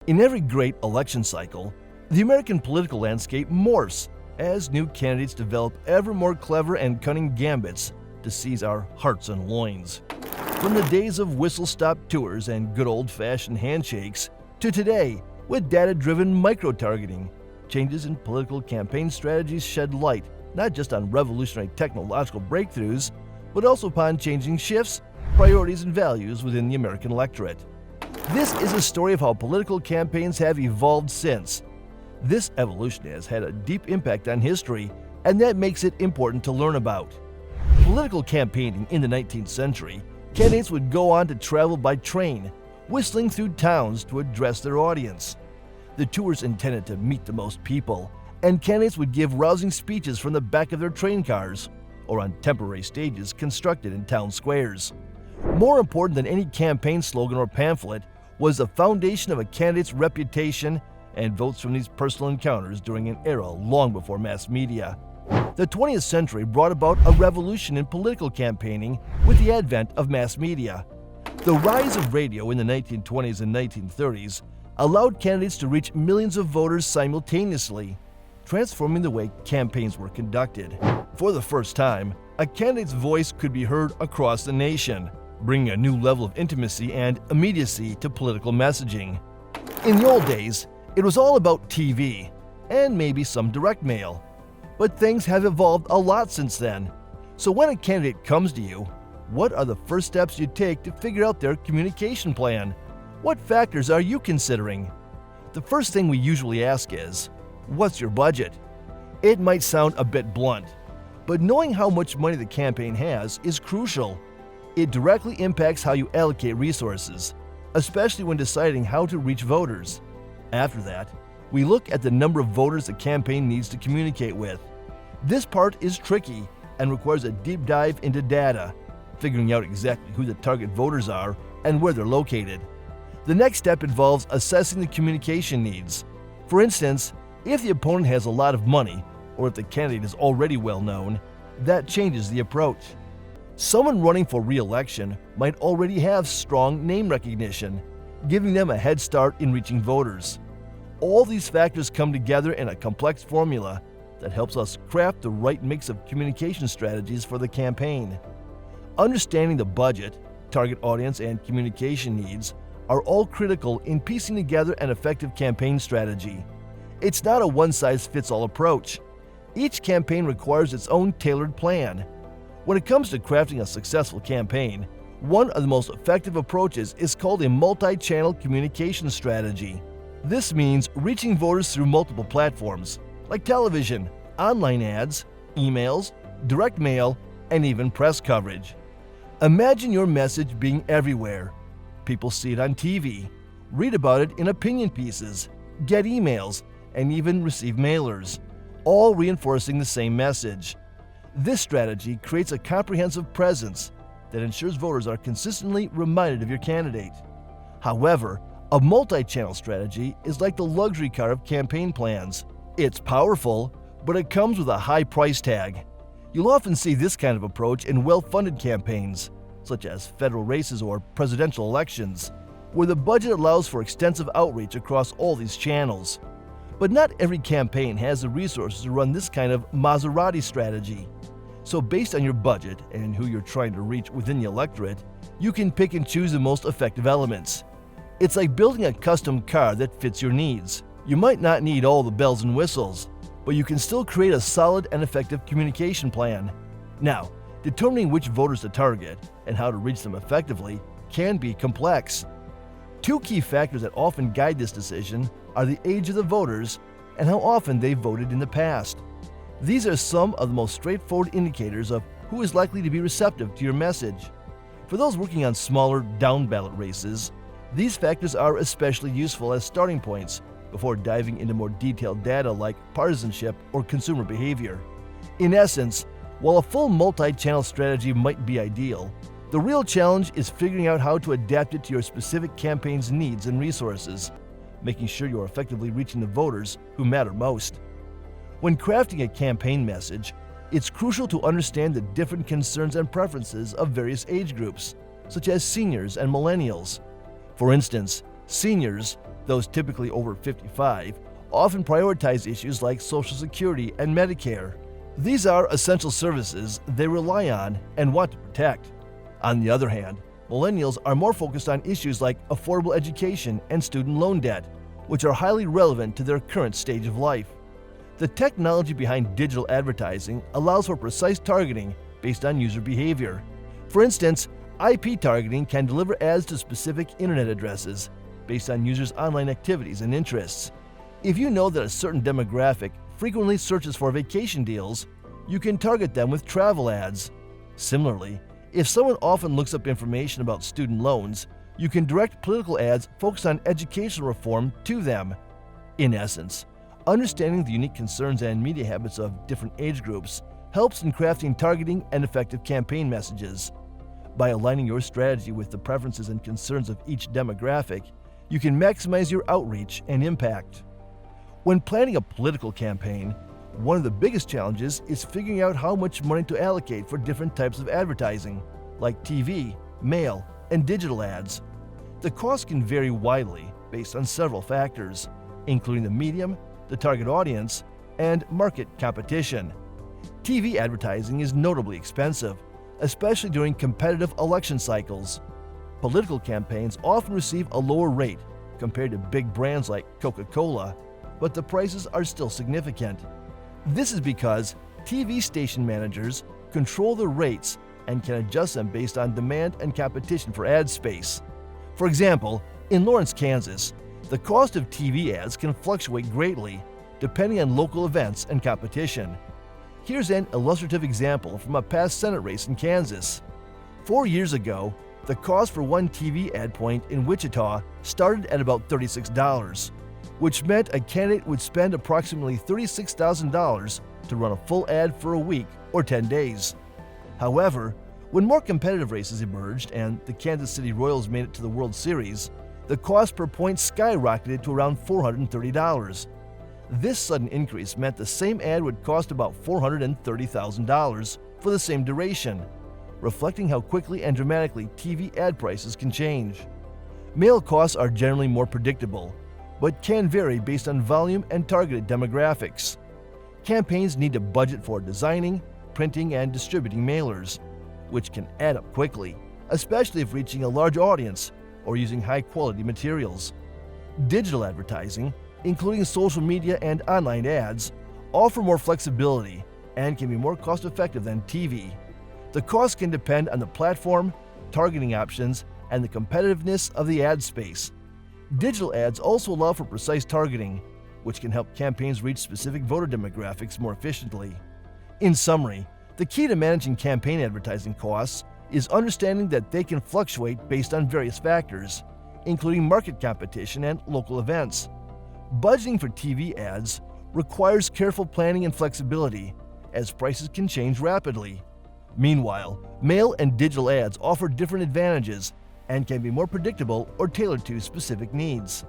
In every great election cycle, the American political landscape morphs as new candidates develop ever more clever and cunning gambits to seize our hearts and loins. From the days of whistle-stop tours and good old-fashioned handshakes to today, with data-driven micro-targeting, changes in political campaign strategies shed light not just on revolutionary technological breakthroughs, but also upon changing shifts, priorities, and values within the American electorate. This is a story of how political campaigns have evolved since. This evolution has had a deep impact on history, and that makes it important to learn about. Political campaigning in the 19th century, candidates would go on to travel by train, whistling through towns to address their audience. The tours intended to meet the most people, and candidates would give rousing speeches from the back of their train cars or on temporary stages constructed in town squares. More important than any campaign slogan or pamphlet was the foundation of a candidate's reputation and votes from these personal encounters during an era long before mass media. The 20th century brought about a revolution in political campaigning with the advent of mass media. The rise of radio in the 1920s and 1930s allowed candidates to reach millions of voters simultaneously, transforming the way campaigns were conducted. For the first time, a candidate's voice could be heard across the nation, bringing a new level of intimacy and immediacy to political messaging. In the old days, it was all about TV and maybe some direct mail. But things have evolved a lot since then. So when a candidate comes to you, what are the first steps you take to figure out their communication plan? What factors are you considering? The first thing we usually ask is, what's your budget? It might sound a bit blunt, but knowing how much money the campaign has is crucial. It directly impacts how you allocate resources, especially when deciding how to reach voters. After that, we look at the number of voters the campaign needs to communicate with. This part is tricky and requires a deep dive into data, figuring out exactly who the target voters are and where they're located. The next step involves assessing the communication needs. For instance, if the opponent has a lot of money, or if the candidate is already well known, that changes the approach. Someone running for re-election might already have strong name recognition, giving them a head start in reaching voters. All these factors come together in a complex formula that helps us craft the right mix of communication strategies for the campaign. Understanding the budget, target audience, and communication needs are all critical in piecing together an effective campaign strategy. It's not a one-size-fits-all approach. Each campaign requires its own tailored plan. When it comes to crafting a successful campaign, one of the most effective approaches is called a multi-channel communication strategy. This means reaching voters through multiple platforms, like television, online ads, emails, direct mail, and even press coverage. Imagine your message being everywhere. People see it on TV, read about it in opinion pieces, get emails, and even receive mailers, all reinforcing the same message. This strategy creates a comprehensive presence that ensures voters are consistently reminded of your candidate. However, a multi-channel strategy is like the luxury car of campaign plans. It's powerful, but it comes with a high price tag. You'll often see this kind of approach in well-funded campaigns, such as federal races or presidential elections, where the budget allows for extensive outreach across all these channels. But not every campaign has the resources to run this kind of Maserati strategy. So based on your budget and who you're trying to reach within the electorate, you can pick and choose the most effective elements. It's like building a custom car that fits your needs. You might not need all the bells and whistles, but you can still create a solid and effective communication plan. Now, determining which voters to target and how to reach them effectively can be complex. Two key factors that often guide this decision are the age of the voters and how often they've voted in the past. These are some of the most straightforward indicators of who is likely to be receptive to your message. For those working on smaller down-ballot races, these factors are especially useful as starting points before diving into more detailed data like partisanship or consumer behavior. In essence, while a full multi-channel strategy might be ideal, the real challenge is figuring out how to adapt it to your specific campaign's needs and resources, making sure you're effectively reaching the voters who matter most. When crafting a campaign message, it's crucial to understand the different concerns and preferences of various age groups, such as seniors and millennials. For instance, seniors, Those typically over 55 often prioritize issues like Social Security and Medicare. These are essential services they rely on and want to protect. On the other hand, millennials are more focused on issues like affordable education and student loan debt, which are highly relevant to their current stage of life. The technology behind digital advertising allows for precise targeting based on user behavior. For instance, IP targeting can deliver ads to specific internet addresses based on users' online activities and interests. If you know that a certain demographic frequently searches for vacation deals, you can target them with travel ads. Similarly, if someone often looks up information about student loans, you can direct political ads focused on educational reform to them. In essence, understanding the unique concerns and media habits of different age groups helps in crafting targeting and effective campaign messages. By aligning your strategy with the preferences and concerns of each demographic, you can maximize your outreach and impact. When planning a political campaign, one of the biggest challenges is figuring out how much money to allocate for different types of advertising, like TV, mail, and digital ads. The cost can vary widely based on several factors, including the medium, the target audience, and market competition. TV advertising is notably expensive, especially during competitive election cycles. Political campaigns often receive a lower rate compared to big brands like Coca-Cola, but the prices are still significant. This is because TV station managers control the rates and can adjust them based on demand and competition for ad space. For example, in Lawrence, Kansas, the cost of TV ads can fluctuate greatly depending on local events and competition. Here's an illustrative example from a past Senate race in Kansas. 4 years ago, the cost for one TV ad point in Wichita started at about $36, which meant a candidate would spend approximately $36,000 to run a full ad for a week or 10 days. However, when more competitive races emerged and the Kansas City Royals made it to the World Series, the cost per point skyrocketed to around $430. This sudden increase meant the same ad would cost about $430,000 for the same duration, reflecting how quickly and dramatically TV ad prices can change. Mail costs are generally more predictable, but can vary based on volume and targeted demographics. Campaigns need to budget for designing, printing, and distributing mailers, which can add up quickly, especially if reaching a large audience or using high-quality materials. Digital advertising, including social media and online ads, offer more flexibility and can be more cost-effective than TV. The cost can depend on the platform, targeting options, and the competitiveness of the ad space. Digital ads also allow for precise targeting, which can help campaigns reach specific voter demographics more efficiently. In summary, the key to managing campaign advertising costs is understanding that they can fluctuate based on various factors, including market competition and local events. Budgeting for TV ads requires careful planning and flexibility, as prices can change rapidly. Meanwhile, mail and digital ads offer different advantages and can be more predictable or tailored to specific needs.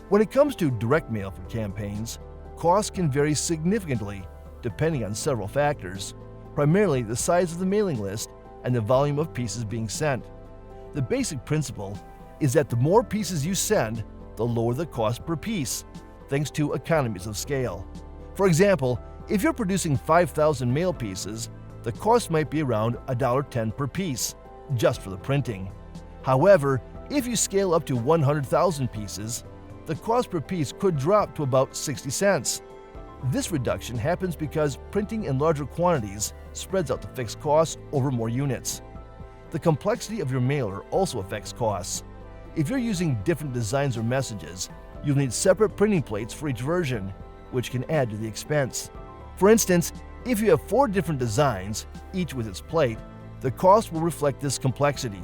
When it comes to direct mail for campaigns, costs can vary significantly depending on several factors, primarily the size of the mailing list and the volume of pieces being sent. The basic principle is that the more pieces you send, the lower the cost per piece, thanks to economies of scale. For example, if you're producing 5,000 mail pieces, the cost might be around $1.10 per piece, just for the printing. However, if you scale up to 100,000 pieces, the cost per piece could drop to about 60 cents. This reduction happens because printing in larger quantities spreads out the fixed costs over more units. The complexity of your mailer also affects costs. If you're using different designs or messages, you'll need separate printing plates for each version, which can add to the expense. For instance, if you have 4 different designs, each with its plate, the cost will reflect this complexity.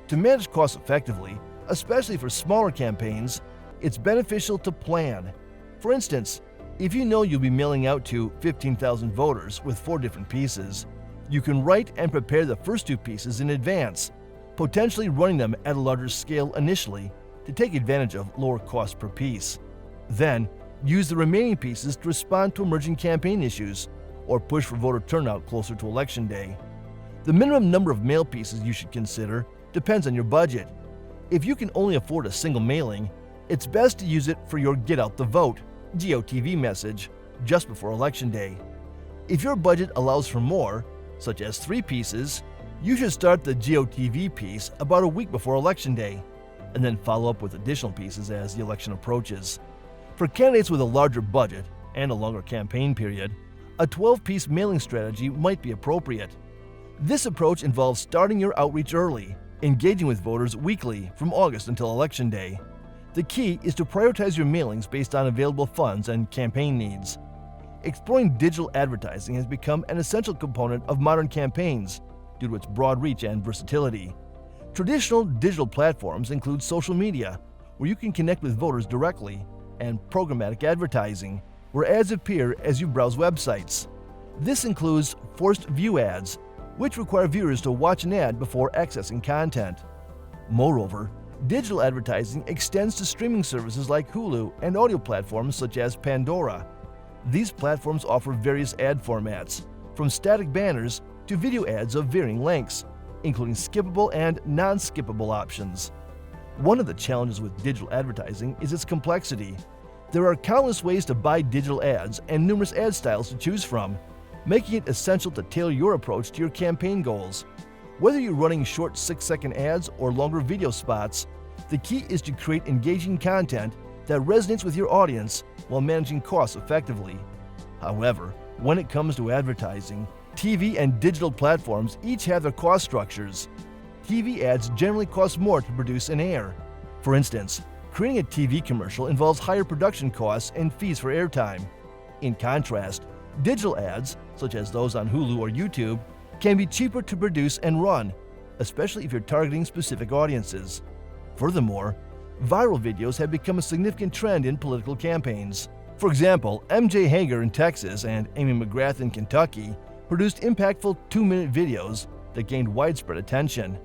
To manage costs effectively, especially for smaller campaigns, it's beneficial to plan. For instance, if you know you'll be mailing out to 15,000 voters with 4 different pieces, you can write and prepare the first 2 pieces in advance, potentially running them at a larger scale initially to take advantage of lower cost per piece. Then, use the remaining pieces to respond to emerging campaign issues or push for voter turnout closer to Election Day. The minimum number of mail pieces you should consider depends on your budget. If you can only afford a single mailing, It's best to use it for your Get Out the Vote (GOTV) message just before Election Day. If your budget allows for more, such as 3 pieces, you should start the GOTV piece about a week before Election Day, and then follow up with additional pieces as the election approaches. For candidates with a larger budget and a longer campaign period, a 12-piece mailing strategy might be appropriate. This approach involves starting your outreach early, engaging with voters weekly from August until Election Day. The key is to prioritize your mailings based on available funds and campaign needs. Exploring digital advertising has become an essential component of modern campaigns due to its broad reach and versatility. Traditional digital platforms include social media, where you can connect with voters directly, and programmatic advertising, where ads appear as you browse websites. This includes forced view ads, which require viewers to watch an ad before accessing content. Moreover, digital advertising extends to streaming services like Hulu and audio platforms such as Pandora. These platforms offer various ad formats, from static banners to video ads of varying lengths, including skippable and non-skippable options. One of the challenges with digital advertising is its complexity. There are countless ways to buy digital ads and numerous ad styles to choose from, making it essential to tailor your approach to your campaign goals. Whether you're running short 6-second ads or longer video spots, the key is to create engaging content that resonates with your audience while managing costs effectively. However, when it comes to advertising, TV and digital platforms each have their cost structures. TV ads generally cost more to produce and air. For instance, creating a TV commercial involves higher production costs and fees for airtime. In contrast, digital ads, such as those on Hulu or YouTube, can be cheaper to produce and run, especially if you're targeting specific audiences. Furthermore, viral videos have become a significant trend in political campaigns. For example, MJ Hager in Texas and Amy McGrath in Kentucky produced impactful 2-minute videos that gained widespread attention.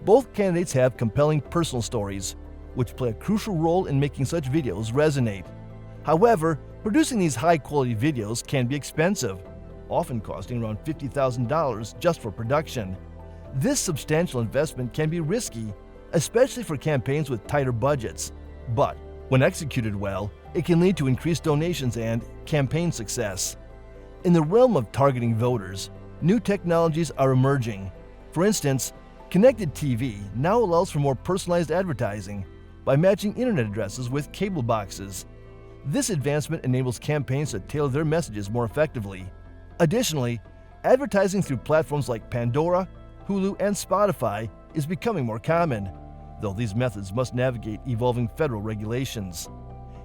Both candidates have compelling personal stories, which play a crucial role in making such videos resonate. However, producing these high-quality videos can be expensive, often costing around $50,000 just for production. This substantial investment can be risky, especially for campaigns with tighter budgets. But when executed well, it can lead to increased donations and campaign success. In the realm of targeting voters, new technologies are emerging. For instance, connected TV now allows for more personalized advertising by matching internet addresses with cable boxes. This advancement enables campaigns to tailor their messages more effectively. Additionally, advertising through platforms like Pandora, Hulu, and Spotify is becoming more common, though these methods must navigate evolving federal regulations.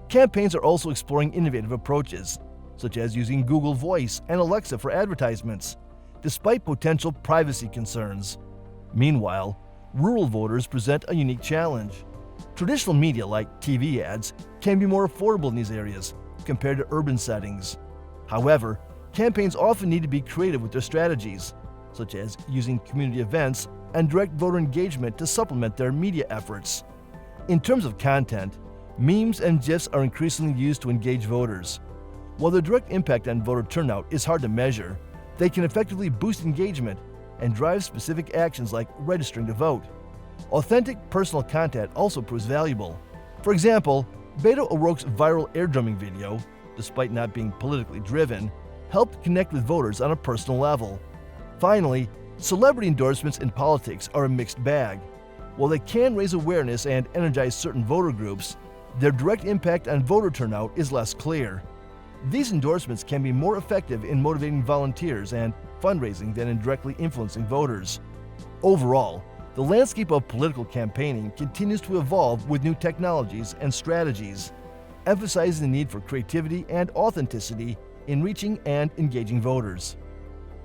Campaigns are also exploring innovative approaches, such as using Google Voice and Alexa for advertisements, despite potential privacy concerns. Meanwhile, rural voters present a unique challenge. Traditional media like TV ads can be more affordable in these areas compared to urban settings. However, campaigns often need to be creative with their strategies, such as using community events and direct voter engagement to supplement their media efforts. In terms of content, memes and GIFs are increasingly used to engage voters. While their direct impact on voter turnout is hard to measure, they can effectively boost engagement and drive specific actions like registering to vote. Authentic personal content also proves valuable. For example, Beto O'Rourke's viral air drumming video, despite not being politically driven, helped connect with voters on a personal level. Finally, celebrity endorsements in politics are a mixed bag. While they can raise awareness and energize certain voter groups, their direct impact on voter turnout is less clear. These endorsements can be more effective in motivating volunteers and fundraising than in directly influencing voters. Overall, the landscape of political campaigning continues to evolve with new technologies and strategies, emphasizing the need for creativity and authenticity in reaching and engaging voters.